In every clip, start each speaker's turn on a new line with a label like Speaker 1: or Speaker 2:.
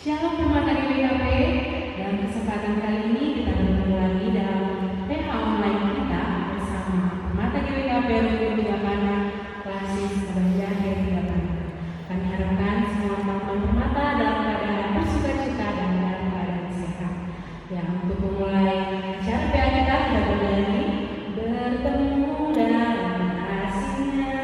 Speaker 1: Shalom Permata GWKP. Dalam kesempatan kali ini kita bertemu lagi dalam PH online kita bersama Permata GWKP untuk Jakarta Klasis Kebahagiaan yang Jakarta. Kami harapkan semua teman-teman Permata dalam keadaan bersukacita dan dalam keadaan sehat. Ya, untuk memulai acara PH kita bernyanyi bertemu dalam kasih-Nya.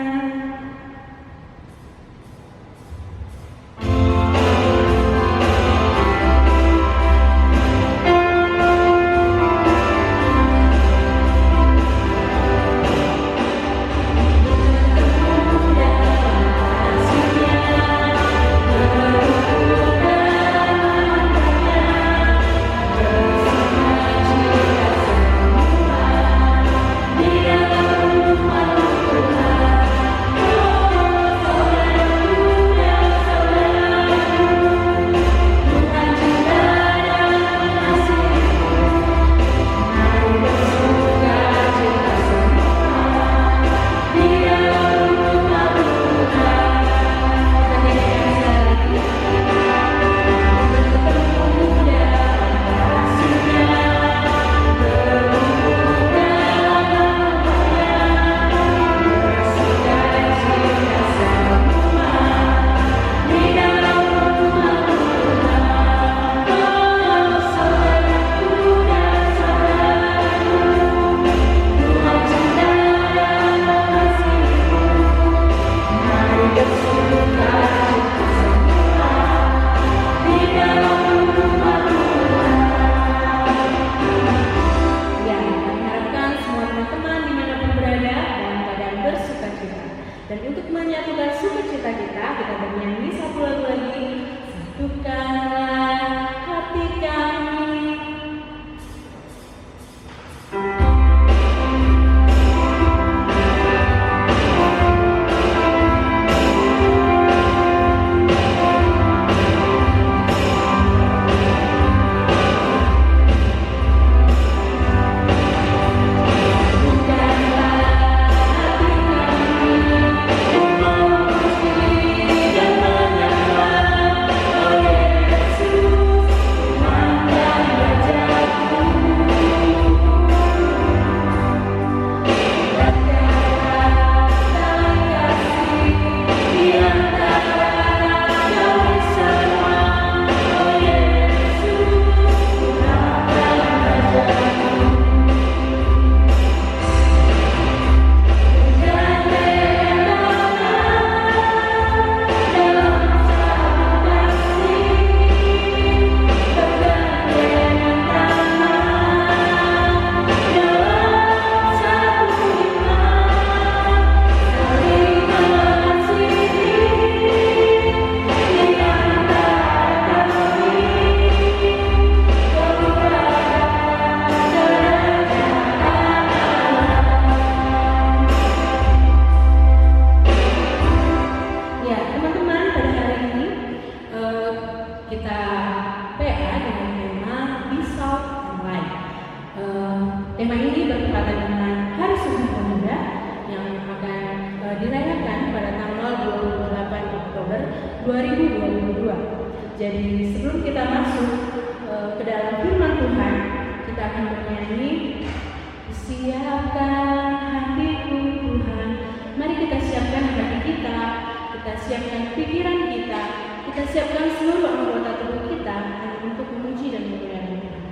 Speaker 1: Dan untuk menyatukan sukacita kita bernyanyi satu lagu lagi, Satukanlah Hati Kami. Kita PA dengan tema Pisau Online. Tema ini bertepatan dengan Hari Sumpah Pemuda yang akan dirayakan pada tanggal 28 Oktober 2022. Jadi sebelum kita masuk ke dalam firman Tuhan, kita akan bernyanyi Siapkan hatiku Tuhan. Mari kita siapkan hati kita siapkan pikiran kita siapkan seluruh anggota tubuh kita untuk memuji dan memuliakan Tuhan.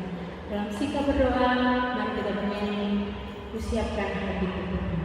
Speaker 1: Dalam sikap berdoa, mari kita bernyanyi, Kusiapkan hatiku Tuhan.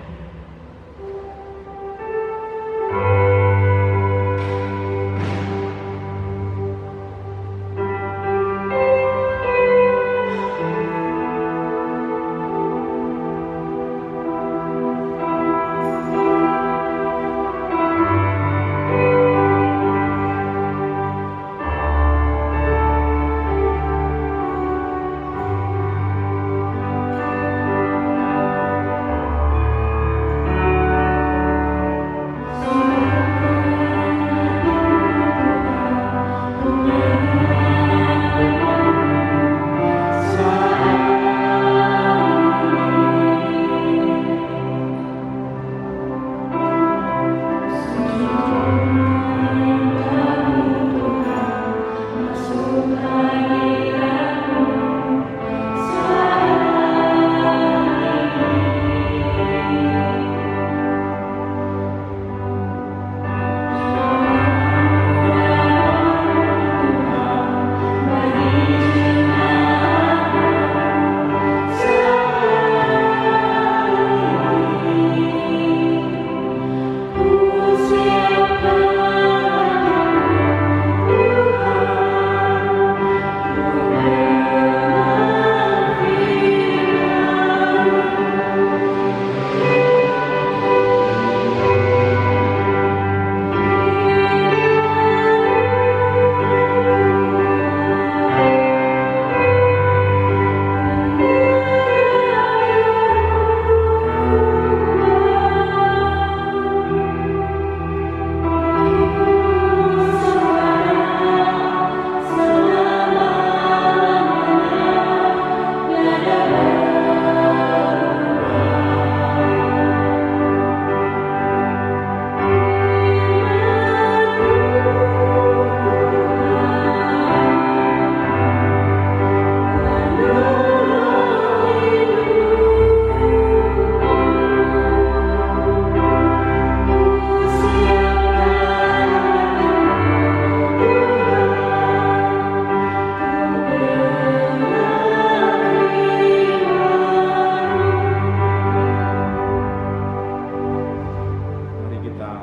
Speaker 2: kita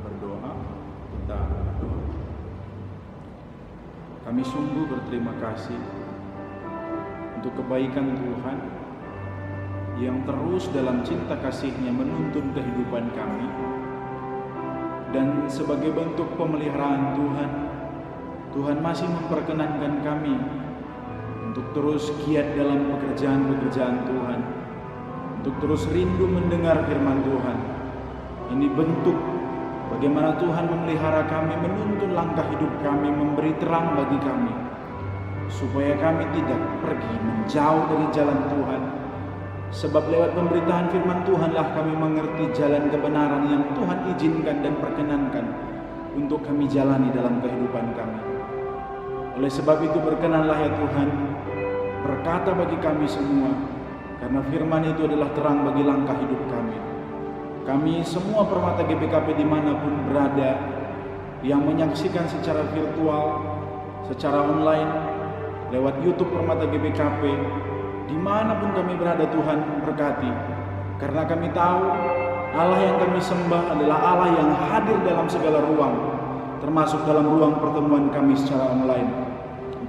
Speaker 2: berdoa. Kita berdoa. Kami sungguh berterima kasih untuk kebaikan Tuhan yang terus dalam cinta kasih-Nya menuntun kehidupan kami. Dan sebagai bentuk pemeliharaan Tuhan, Tuhan masih memperkenankan kami untuk terus giat dalam pekerjaan-pekerjaan Tuhan, untuk terus rindu mendengar firman Tuhan. Ini bentuk bagaimana Tuhan memelihara kami, menuntun langkah hidup kami, memberi terang bagi kami, supaya kami tidak pergi menjauh dari jalan Tuhan. Sebab lewat pemberitaan firman Tuhanlah kami mengerti jalan kebenaran yang Tuhan izinkan dan perkenankan untuk kami jalani dalam kehidupan kami. Oleh sebab itu berkenanlah ya Tuhan, berkata bagi kami semua, karena firman itu adalah terang bagi langkah hidup kami. Kami semua Permata GBKP dimanapun berada, yang menyaksikan secara virtual, secara online, lewat YouTube Permata GBKP, dimanapun kami berada Tuhan berkati. Karena kami tahu Allah yang kami sembah adalah Allah yang hadir dalam segala ruang, termasuk dalam ruang pertemuan kami secara online.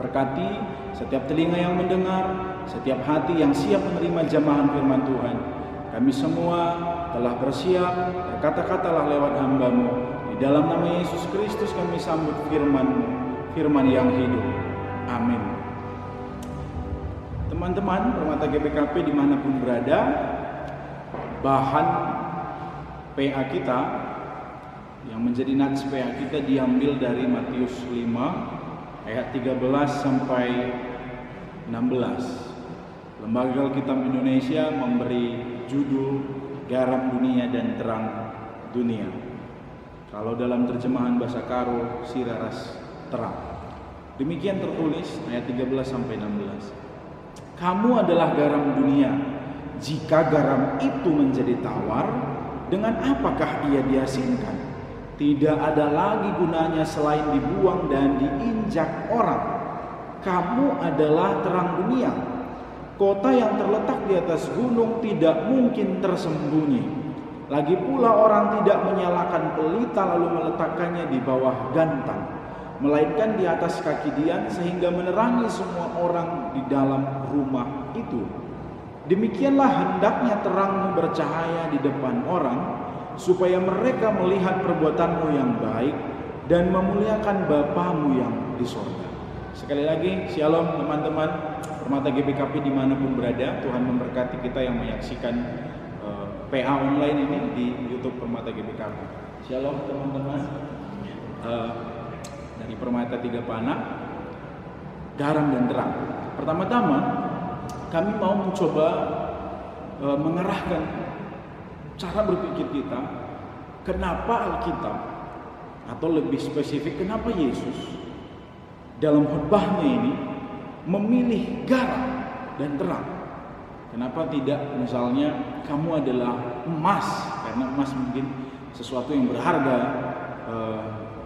Speaker 2: Berkati setiap telinga yang mendengar, setiap hati yang siap menerima jamahan firman Tuhan. Kami semua telah bersiap, berkata-katalah lewat hamba-Mu. Di dalam nama Yesus Kristus kami sambut firman-Mu, firman yang hidup. Amin. Teman-teman Permata GBKP dimanapun berada, bahan PA kita yang menjadi nats PA kita diambil dari Matius 5 ayat 13 sampai 16. Lembaga Alkitab Indonesia memberi judul Garam Dunia dan Terang Dunia. Kalau dalam terjemahan bahasa Karo, Siraras Terang. Demikian tertulis ayat 13 sampai 16. Kamu adalah garam dunia. Jika garam itu menjadi tawar, dengan apakah ia diasinkan? Tidak ada lagi gunanya selain dibuang dan diinjak orang. Kamu adalah terang dunia. Kota yang terletak di atas gunung tidak mungkin tersembunyi. Lagi pula orang tidak menyalakan pelita lalu meletakkannya di bawah gantang, melainkan di atas kaki dian sehingga menerangi semua orang di dalam rumah itu. Demikianlah hendaknya terangmu bercahaya di depan orang, supaya mereka melihat perbuatanmu yang baik dan memuliakan Bapamu yang di sorga. Sekali lagi, shalom teman-teman Permata GBKP dimanapun berada. Tuhan memberkati kita yang menyaksikan PA online ini di YouTube Permata GBKP. Shalom teman-teman. Dari Permata Tiga Panah, garam dan terang. Pertama-tama kami mau mencoba mengerahkan cara berpikir kita. Kenapa Alkitab, atau lebih spesifik kenapa Yesus dalam khotbahnya ini memilih garam dan terang. Kenapa tidak misalnya kamu adalah emas, karena emas mungkin sesuatu yang berharga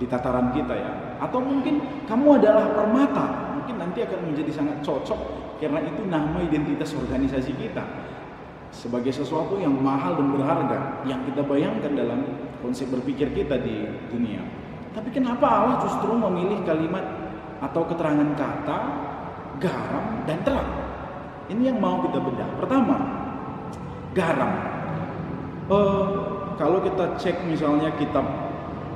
Speaker 2: di tataran kita ya. Atau mungkin kamu adalah permata, mungkin nanti akan menjadi sangat cocok karena itu nama identitas organisasi kita sebagai sesuatu yang mahal dan berharga yang kita bayangkan dalam konsep berpikir kita di dunia. Tapi kenapa Allah justru memilih kalimat atau keterangan kata garam dan terang? Ini yang mau kita bedah. Pertama, garam. Kalau kita cek misalnya kitab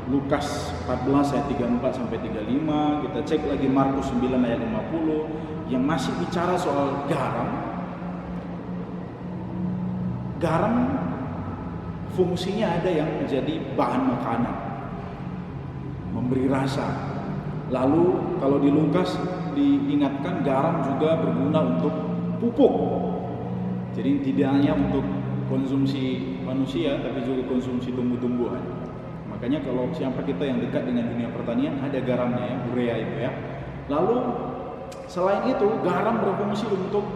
Speaker 2: Lukas 14 ayat 34 sampai 35, kita cek lagi Markus 9 ayat 50 yang masih bicara soal garam. Garam fungsinya ada yang menjadi bahan makanan, memberi rasa. Lalu kalau di Lukas diingatkan garam juga berguna untuk pupuk. Jadi tidak hanya untuk konsumsi manusia tapi juga konsumsi tumbuh-tumbuhan. Makanya kalau siapa kita yang dekat dengan dunia pertanian ada garamnya ya, urea itu ya. Lalu selain itu garam berfungsi untuk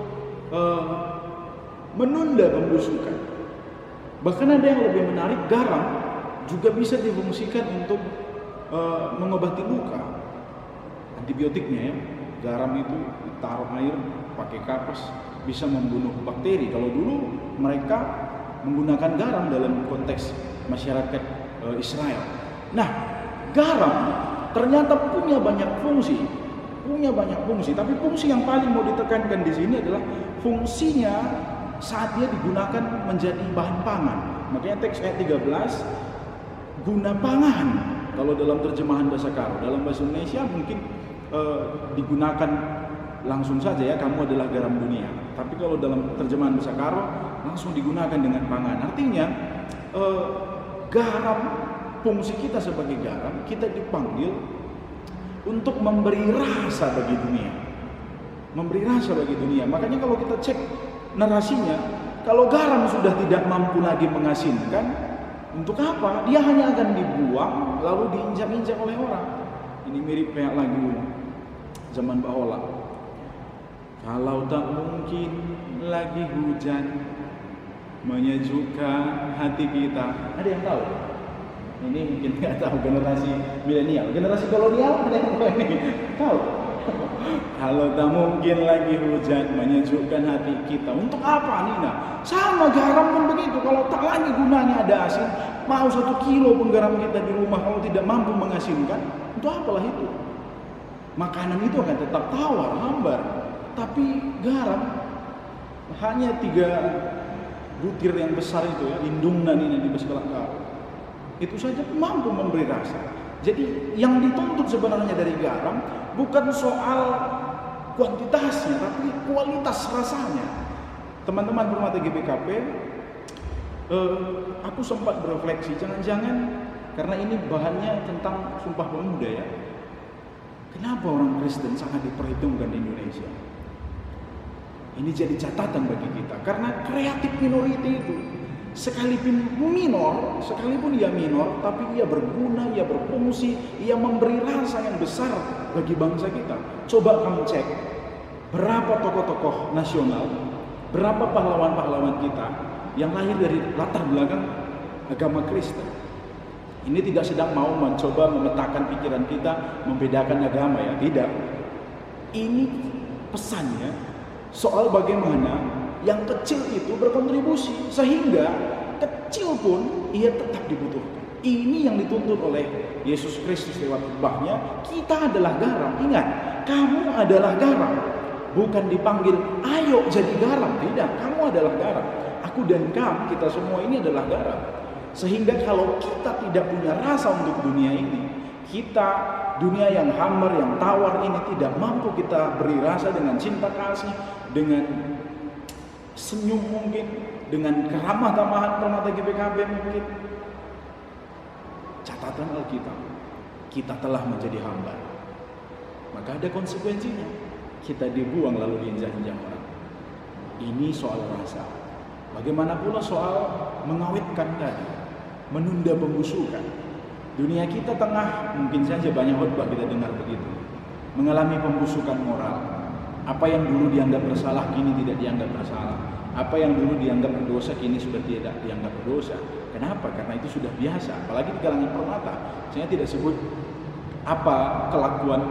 Speaker 2: menunda pembusukan. Bahkan ada yang lebih menarik, garam juga bisa difungsikan untuk mengobati luka. Antibiotiknya ya, garam itu ditaruh air pakai kapas bisa membunuh bakteri. Kalau dulu mereka menggunakan garam dalam konteks masyarakat Israel. Nah, garam ternyata punya banyak fungsi, tapi fungsi yang paling mau ditekankan di sini adalah fungsinya saat dia digunakan menjadi bahan pangan. Makanya teks ayat 13, guna pangan. Kalau dalam terjemahan bahasa Karo, dalam bahasa Indonesia mungkin digunakan langsung saja ya, kamu adalah garam dunia. Tapi kalau dalam terjemahan bahasa Karo langsung digunakan dengan pangan. Artinya garam, fungsi kita sebagai garam, kita dipanggil untuk memberi rasa bagi dunia. Memberi rasa bagi dunia. Makanya kalau kita cek narasinya, kalau garam sudah tidak mampu lagi mengasinkan, untuk apa? Dia hanya akan dibuang lalu diinjak-injak oleh orang. Ini mirip kayak lagu zaman Bahola. Kalau tak mungkin lagi hujan menyejukkan hati kita. Ada yang tahu? Ini mungkin nggak tahu, generasi milenial, generasi kolonial ada yang tahu ini? Tahu? Kalau tak mungkin lagi hujan menyejukkan hati kita. Untuk apa Nina? Sama garam pun begitu. Kalau tak lagi gunanya ada asin, mau 1 kilo pun garam kita di rumah kalau tidak mampu mengasinkan, untuk apalah itu? Makanan itu akan tetap tawar, hambar. Tapi garam hanya 3 butir yang besar itu ya, indungna ini di besebelah kau. Itu saja mampu memberi rasa. Jadi yang dituntut sebenarnya dari garam bukan soal kuantitasnya, tapi kualitas rasanya. Teman-teman bermata GBKP, aku sempat berefleksi, jangan-jangan karena ini bahannya tentang Sumpah Pemuda ya. Kenapa orang Kristen sangat diperhitungkan di Indonesia? Ini jadi catatan bagi kita, karena kreatif minority itu sekalipun ia minor, tapi ia berguna, ia berfungsi, ia memberi rasa yang besar bagi bangsa kita. Coba kamu cek berapa tokoh-tokoh nasional, berapa pahlawan-pahlawan kita yang lahir dari latar belakang agama Kristen. Ini tidak sedang mau mencoba memetakan pikiran kita, membedakan agama ya, tidak. Ini pesannya soal bagaimana yang kecil itu berkontribusi, sehingga kecil pun ia tetap dibutuhkan. Ini yang dituntut oleh Yesus Kristus lewat khotbahnya. Kita adalah garam. Ingat, kamu adalah garam. Bukan dipanggil, ayo jadi garam. Tidak, kamu adalah garam. Aku dan kamu, kita semua ini adalah garam. Sehingga kalau kita tidak punya rasa untuk dunia ini, dunia yang hambar, yang tawar ini tidak mampu kita beri rasa dengan cinta kasih, dengan senyum mungkin, dengan keramah tamahan permata GBKB mungkin. Catatan Alkitab, kita telah menjadi hamba. Maka ada konsekuensinya. Kita dibuang lalu diinjak-injak orang. Ini soal rasa. Bagaimana pula soal mengawetkan tadi, menunda pembusukan. Dunia kita tengah, mungkin saja banyak khotbah kita dengar begitu, mengalami pembusukan moral. Apa yang dulu dianggap bersalah kini tidak dianggap bersalah. Apa yang dulu dianggap berdosa kini sudah tidak dianggap berdosa. Kenapa? Karena itu sudah biasa. Apalagi di kalangan permata. Saya tidak sebut apa kelakuan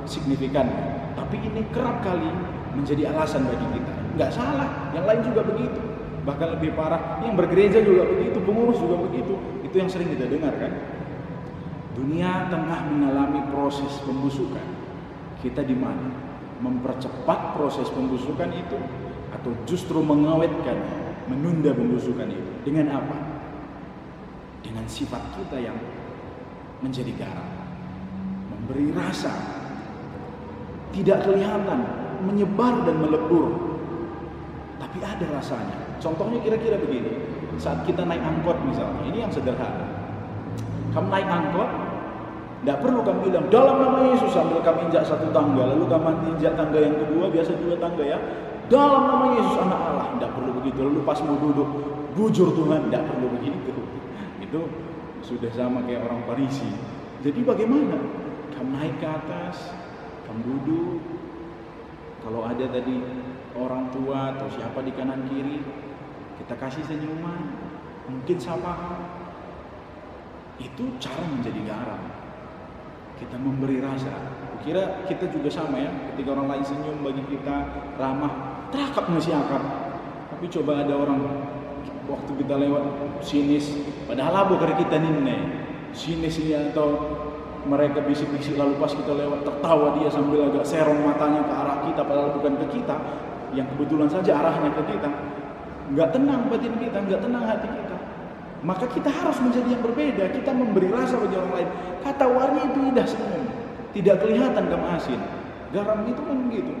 Speaker 2: signifikan, tapi ini kerap kali menjadi alasan bagi kita. Nggak salah, yang lain juga begitu. Bahkan lebih parah, yang bergereja juga begitu, pengurus juga begitu. Itu yang sering kita dengar kan. Dunia tengah mengalami proses pembusukan. Kita di mana? Mempercepat proses pembusukan itu atau justru mengawetkan, menunda pembusukan itu? Dengan apa? Dengan sifat kita yang menjadi garam, memberi rasa, tidak kelihatan, menyebar dan melebur, tapi ada rasanya. Contohnya kira-kira begini, saat kita naik angkot misalnya, ini yang sederhana. Kamu naik angkot, tidak perlu kamu bilang dalam nama Yesus sambil kamu injak 1 tangga, lalu kamu injak tangga yang kedua, biasa 2 tangga ya, dalam nama Yesus anak Allah. Tidak perlu begitu. Lalu pas mau duduk, bujur Tuhan, tidak perlu begitu. Itu sudah sama kayak orang Farisi. Jadi bagaimana? Kamu naik ke atas, kamu duduk. Kalau ada tadi orang tua atau siapa di kanan kiri, kita kasih senyuman, mungkin sapaan. Itu cara menjadi garam. Kita memberi rasa. Kira kita juga sama ya. Ketika orang lain senyum bagi kita, ramah, terakap nggak sih akar? Tapi coba ada orang waktu kita lewat sinis, padahal abu kari kita ninne sinis ini, atau mereka bisik-bisik lalu pas kita lewat tertawa dia sambil agak serong matanya ke arah kita padahal bukan ke kita, yang kebetulan saja arahnya ke kita. Nggak tenang batin kita, nggak tenang hati kita. Maka kita harus menjadi yang berbeda. Kita memberi rasa bagi orang lain. Kata warni itu indah senyum, tidak kelihatan garam asin. Garam itu kan begitu,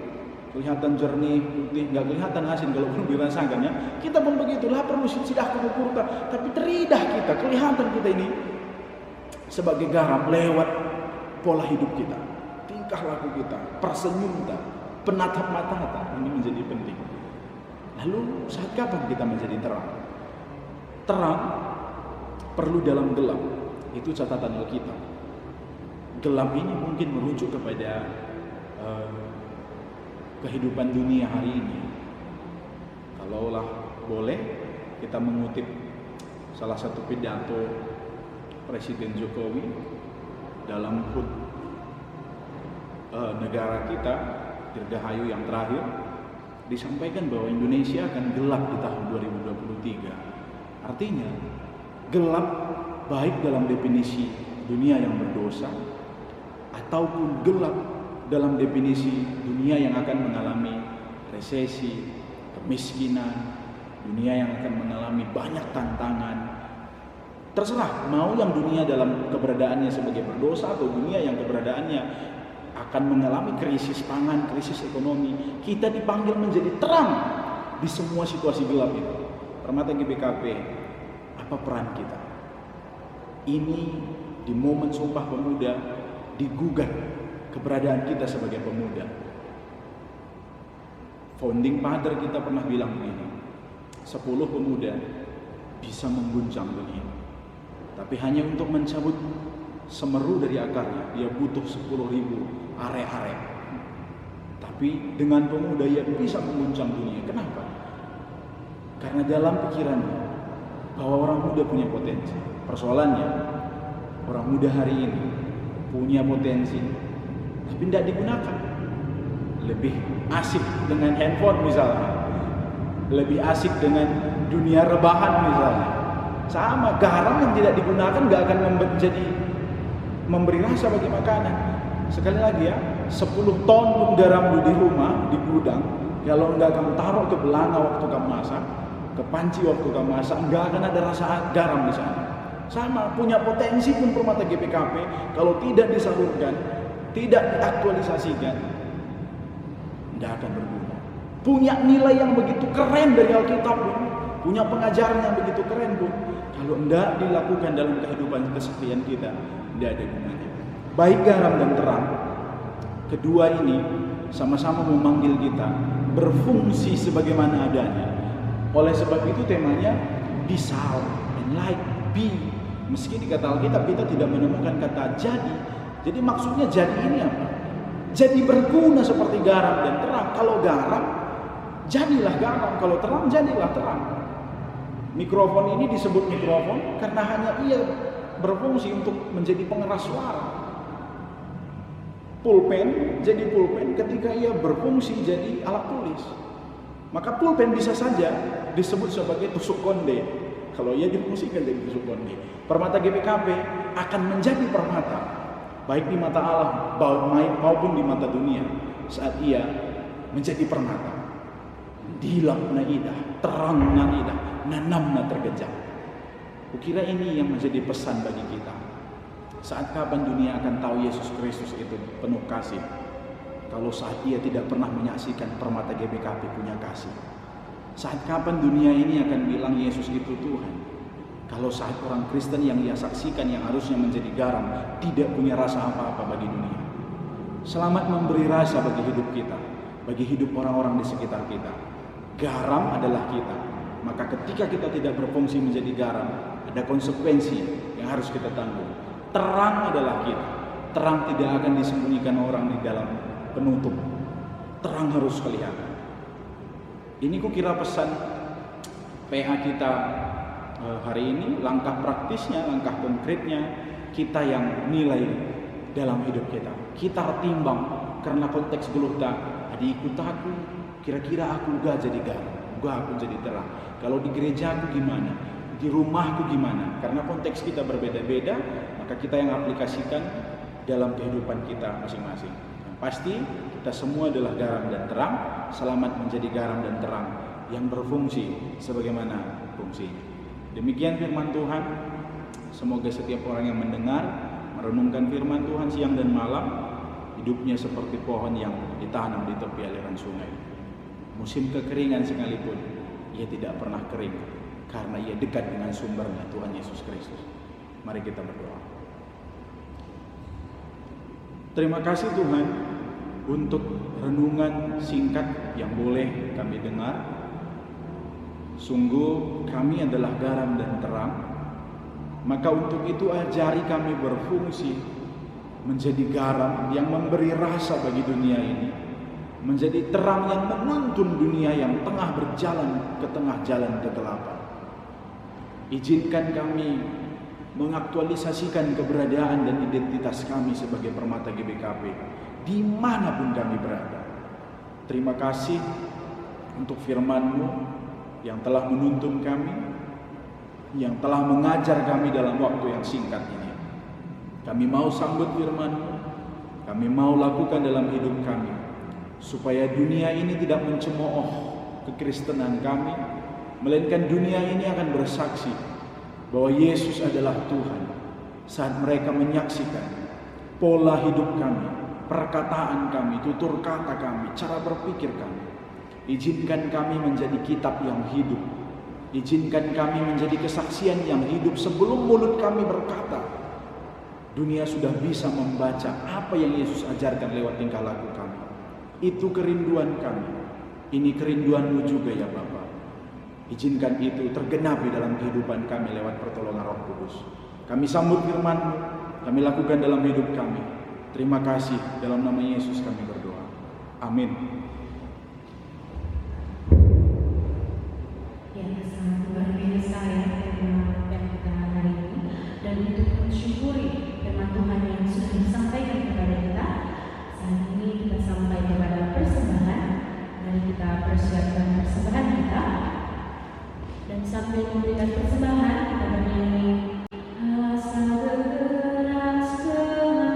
Speaker 2: kelihatan jernih, putih, nggak kelihatan asin kalau belum dirasakan ya. Kita pun begitulah, perlu sidah kumurta, tapi teridah kita, kelihatan kita ini sebagai garam lewat pola hidup kita, tingkah laku kita, persenyum kita, penatap mata kita. Ini menjadi penting. Lalu saat kapan kita menjadi terang? Terang perlu dalam gelap. Itu catatan Alkitab. Gelap ini mungkin merujuk kepada kehidupan dunia hari ini. Kalaulah boleh kita mengutip salah satu pidato Presiden Jokowi dalam HUT negara kita, Dirgahayu yang terakhir, disampaikan bahwa Indonesia akan gelap di tahun 2023. Artinya gelap baik dalam definisi dunia yang berdosa ataupun gelap dalam definisi dunia yang akan mengalami resesi, kemiskinan, dunia yang akan mengalami banyak tantangan. Terserah mau yang dunia dalam keberadaannya sebagai berdosa atau dunia yang keberadaannya akan mengalami krisis pangan, krisis ekonomi. Kita dipanggil menjadi terang di semua situasi gelap itu. Permata GBKP, apa peran kita? Ini di momen Sumpah Pemuda digugat keberadaan kita sebagai pemuda. Founding father kita pernah bilang begini, 10 pemuda bisa mengguncang dunia, tapi hanya untuk mencabut semeru dari akarnya dia butuh 10.000 are-are. Tapi dengan pemuda ia bisa mengguncang dunia. Kenapa? Karena dalam pikirannya bahwa orang muda punya potensi. Persoalannya, orang muda hari ini punya potensi tapi tidak digunakan. Lebih asik dengan handphone misalnya, lebih asik dengan dunia rebahan misalnya. Sama, garam yang tidak digunakan gak akan memberi rasa bagi makanan. Sekali lagi ya, 10 ton pun garam di rumah, di gudang, kalau enggak kamu taruh ke belanga waktu kamu masak, ke panci waktu kamu masak, enggak akan ada rasa garam di sana. Sama, punya potensi pun Permata GPKP, kalau tidak disalurkan, tidak diaktualisasikan, tidak akan berguna. Punya nilai yang begitu keren dari Alkitab pun, punya pengajaran yang begitu keren pun, kalau tidak dilakukan dalam kehidupan keseharian kita, tidak ada gunanya. Baik garam dan terang, kedua ini sama-sama memanggil kita berfungsi sebagaimana adanya. Oleh sebab itu temanya be salt and light, be. Meski di kata Alkitab kita tidak menemukan kata jadi. Jadi maksudnya jadi ini apa? Jadi berguna seperti garam dan terang. Kalau garam, jadilah garam. Kalau terang, jadilah terang. Mikrofon ini disebut mikrofon karena hanya ia berfungsi untuk menjadi pengeras suara. Pulpen jadi pulpen ketika ia berfungsi jadi alat tulis. Maka pulpen bisa saja disebut sebagai tusuk konde kalau ia difungsikan jadi tusuk konde. Permata GPKP akan menjadi permata baik di mata Allah maupun di mata dunia saat ia menjadi permata. Dilap na idah, terang na idah, nanam na tergejap. Kukira ini yang menjadi pesan bagi kita. Saat kapan dunia akan tahu Yesus Kristus itu penuh kasih? Kalau saat ia tidak pernah menyaksikan Permata GBKP punya kasih. Saat kapan dunia ini akan bilang Yesus itu Tuhan? Kalau saat orang Kristen yang ia saksikan yang harusnya menjadi garam tidak punya rasa apa-apa bagi dunia. Selamat memberi rasa bagi hidup kita, bagi hidup orang-orang di sekitar kita. Garam adalah kita. Maka ketika kita tidak berfungsi menjadi garam, ada konsekuensi yang harus kita tanggung. Terang adalah kita. Terang tidak akan disembunyikan orang di dalam penutup. Terang harus kelihatan. Ini kukira pesan PA kita hari ini, langkah praktisnya, langkah konkretnya, kita yang nilai dalam hidup kita. Kita timbang karena konteks geluh tak, adi ikut aku, kira-kira aku gak jadi garam. juga aku jadi terang. Kalau di gerejaku gimana? Di rumahku gimana? Karena konteks kita berbeda-beda, maka kita yang aplikasikan dalam kehidupan kita masing-masing. Yang pasti kita semua adalah garam dan terang. Selamat menjadi garam dan terang yang berfungsi sebagaimana fungsinya. Demikian firman Tuhan. Semoga setiap orang yang mendengar, merenungkan firman Tuhan siang dan malam, hidupnya seperti pohon yang ditanam di tepi aliran sungai. Musim kekeringan sekalipun, ia tidak pernah kering karena ia dekat dengan sumbernya, Tuhan Yesus Kristus. Mari kita berdoa. Terima kasih Tuhan untuk renungan singkat yang boleh kami dengar. Sungguh kami adalah garam dan terang. Maka untuk itu ajari kami berfungsi menjadi garam yang memberi rasa bagi dunia ini, menjadi terang yang menuntun dunia yang tengah berjalan ke tengah jalan kegelapan. Izinkan kami mengaktualisasikan keberadaan dan identitas kami sebagai Permata GBKP dimanapun kami berada. Terima kasih untuk firman-Mu yang telah menuntun kami, yang telah mengajar kami dalam waktu yang singkat ini. Kami mau sambut firman-Mu, kami mau lakukan dalam hidup kami, supaya dunia ini tidak mencemooh kekristenan kami, melainkan dunia ini akan bersaksi bahwa Yesus adalah Tuhan saat mereka menyaksikan pola hidup kami, perkataan kami, tutur kata kami, cara berpikir kami. Izinkan kami menjadi kitab yang hidup. Izinkan kami menjadi kesaksian yang hidup sebelum mulut kami berkata. Dunia sudah bisa membaca apa yang Yesus ajarkan lewat tingkah laku kami. Itu kerinduan kami. Ini kerinduan-Mu juga ya Bapa. Izinkan itu tergenapi dalam kehidupan kami lewat pertolongan Roh Kudus. Kami sambut firman-Mu, kami lakukan dalam hidup kami. Terima kasih, dalam nama Yesus kami berdoa. Amin.
Speaker 1: Sangat luar biasa ya firman kita hari ini, dan untuk mensyukuri firman Tuhan yang sudah disampaikan kepada kita. Saat ini kita sampai kepada persembahan. Mari kita persiapkan persembahan kita, dan sambil memberikan persembahan kita bernyanyi Asa bergerak kemasukan.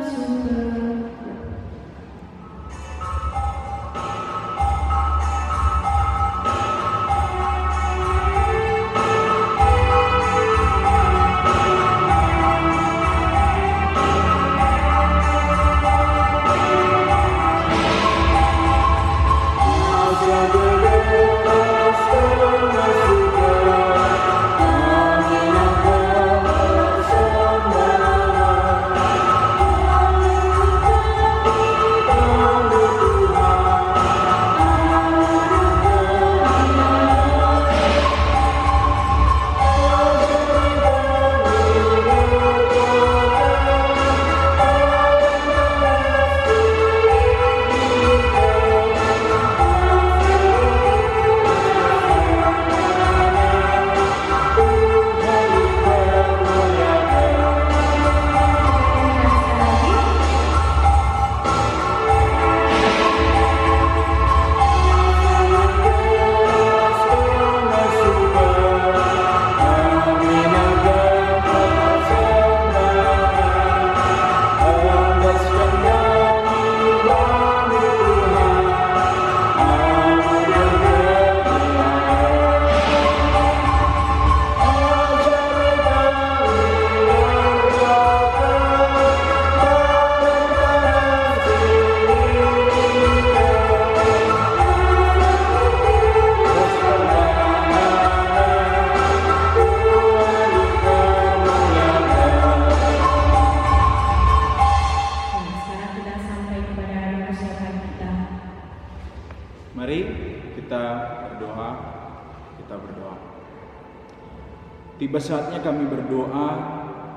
Speaker 2: Tiba saatnya kami berdoa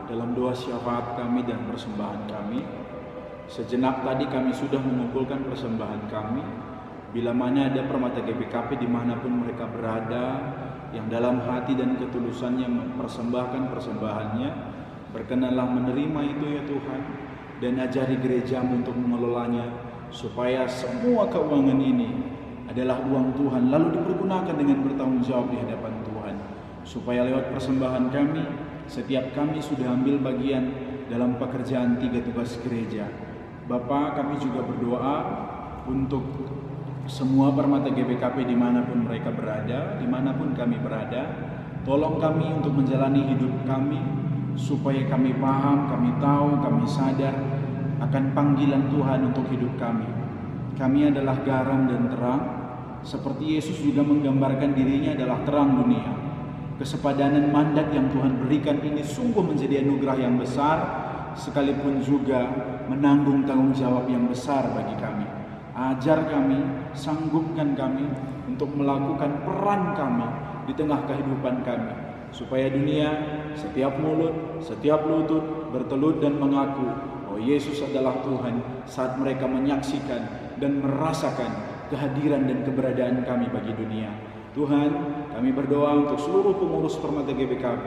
Speaker 2: dalam doa syafaat kami dan persembahan kami. Sejenak tadi kami sudah mengumpulkan persembahan kami. Bila mana ada Permata GBKP dimanapun mereka berada, yang dalam hati dan ketulusannya mempersembahkan persembahannya, berkenanlah menerima itu ya Tuhan, dan ajari gerejamu untuk mengelolanya, supaya semua keuangan ini adalah uang Tuhan, lalu dipergunakan dengan bertanggung jawab di hadapan Tuhan. Supaya lewat persembahan kami, setiap kami sudah ambil bagian dalam pekerjaan 3 tugas gereja. Bapa, kami juga berdoa untuk semua Permata GBKP dimanapun mereka berada, dimanapun kami berada. Tolong kami untuk menjalani hidup kami, supaya kami paham, kami tahu, kami sadar akan panggilan Tuhan untuk hidup kami. Kami adalah garam dan terang, seperti Yesus juga menggambarkan dirinya adalah terang dunia. Kesepadanan mandat yang Tuhan berikan ini sungguh menjadi anugerah yang besar, sekalipun juga menanggung tanggung jawab yang besar bagi kami. Ajar kami, sanggupkan kami untuk melakukan peran kami di tengah kehidupan kami, supaya dunia, setiap mulut, setiap lutut bertelut dan mengaku bahwa Yesus adalah Tuhan saat mereka menyaksikan dan merasakan kehadiran dan keberadaan kami bagi dunia. Tuhan, kami berdoa untuk seluruh pengurus Permata GBKP,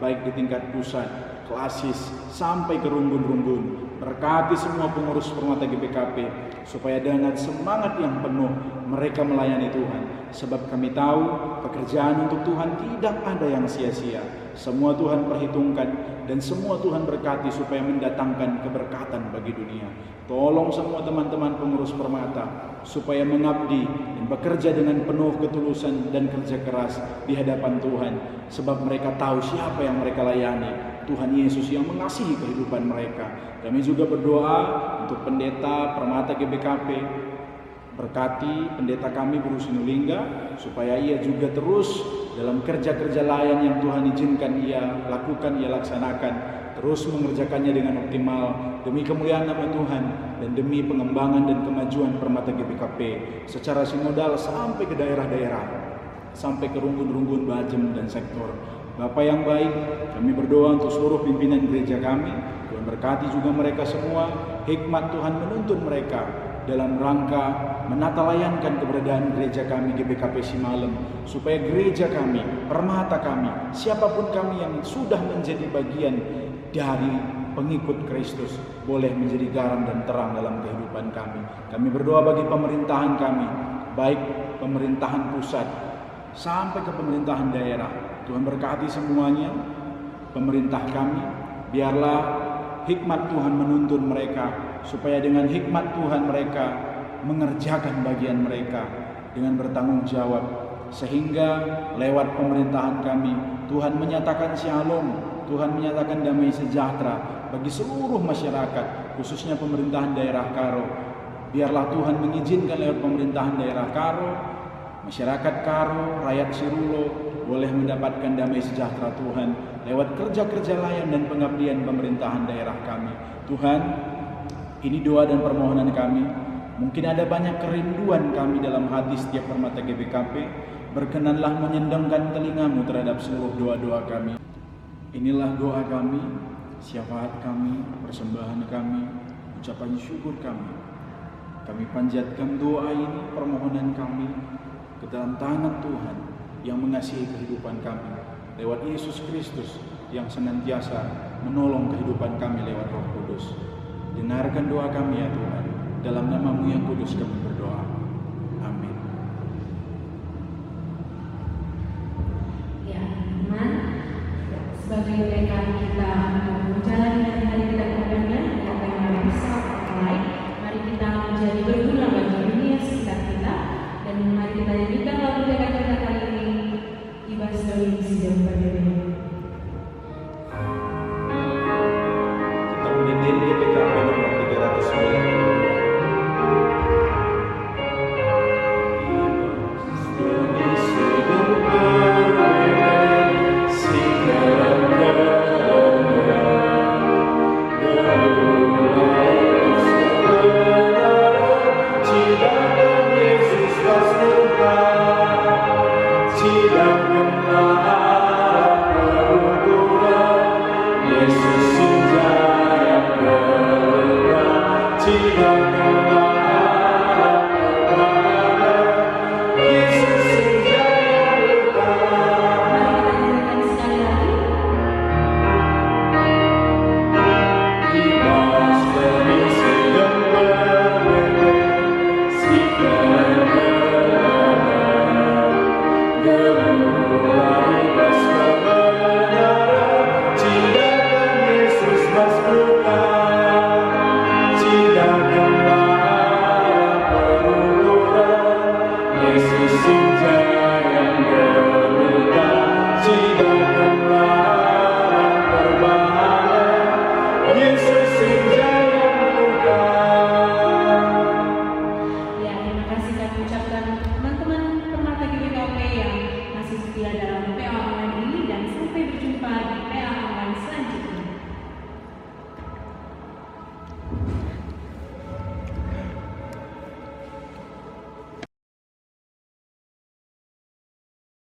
Speaker 2: baik di tingkat pusat, klasis, sampai ke rumbun-rumbun. Berkati semua pengurus Permata GBKP, supaya dengan semangat yang penuh mereka melayani Tuhan. Sebab kami tahu pekerjaan untuk Tuhan tidak ada yang sia-sia. Semua Tuhan perhitungkan dan semua Tuhan berkati supaya mendatangkan keberkatan bagi dunia. Tolong semua teman-teman pengurus Permata supaya mengabdi dan bekerja dengan penuh ketulusan dan kerja keras di hadapan Tuhan. Sebab mereka tahu siapa yang mereka layani, Tuhan Yesus yang mengasihi kehidupan mereka. Kami juga berdoa untuk pendeta Permata GBKP. Berkati pendeta kami Guru Sinulingga, supaya ia juga terus dalam kerja-kerja layan yang Tuhan izinkan ia lakukan, ia laksanakan, terus mengerjakannya dengan optimal demi kemuliaan nama Tuhan dan demi pengembangan dan kemajuan Permata GBKP secara sinodal sampai ke daerah-daerah, sampai ke rumbun-rumbun Bajem dan sektor. Bapa yang baik, kami berdoa untuk seluruh pimpinan gereja kami. Tuhan berkati juga mereka semua, hikmat Tuhan menuntun mereka dalam rangka menata layankan keberadaan gereja kami GBKP Simalem, supaya gereja kami, permata kami, siapapun kami yang sudah menjadi bagian dari pengikut Kristus boleh menjadi garam dan terang dalam kehidupan kami. Kami berdoa bagi pemerintahan kami, baik pemerintahan pusat sampai ke pemerintahan daerah. Tuhan berkati semuanya, pemerintah kami, biarlah hikmat Tuhan menuntun mereka, supaya dengan hikmat Tuhan mereka mengerjakan bagian mereka dengan bertanggung jawab, sehingga lewat pemerintahan kami Tuhan menyatakan shalom, Tuhan menyatakan damai sejahtera bagi seluruh masyarakat, khususnya pemerintahan daerah Karo. Biarlah Tuhan mengizinkan lewat pemerintahan daerah Karo, masyarakat Karo, rakyat Sirulo boleh mendapatkan damai sejahtera Tuhan lewat kerja-kerja layan dan pengabdian pemerintahan daerah kami. Tuhan, ini doa dan permohonan kami. Mungkin ada banyak kerinduan kami dalam hati setiap Permata GBKP. Berkenanlah menyendangkan telingamu terhadap seluruh doa-doa kami. Inilah doa kami, syafaat kami, persembahan kami, ucapan syukur kami. Kami panjatkan doa ini, permohonan kami ke dalam tangan Tuhan yang mengasihi kehidupan kami lewat Yesus Kristus yang senantiasa menolong kehidupan kami lewat Roh Kudus. Dengarkan doa kami ya Tuhan, dalam nama-Mu yang kudus kami berdoa. Amin.
Speaker 1: Ya, teman, sebagai rekan kita menjalani hari-hari kita kedepannya, apa yang harus bisa kita lain, mari kita menjadi berguna bagi dunia sekitar kita, dan mari kita jadikan lagu dekat kita kali ini Ibas dari Sidang Berdiri.
Speaker 2: Kita mendengar GBKP nomor 390.
Speaker 1: Mari kita
Speaker 2: Yesus sing jalan murka.
Speaker 1: Ya, terima kasih kami ucapkan untuk teman-teman Permata GWKP yang masih setia dalam PA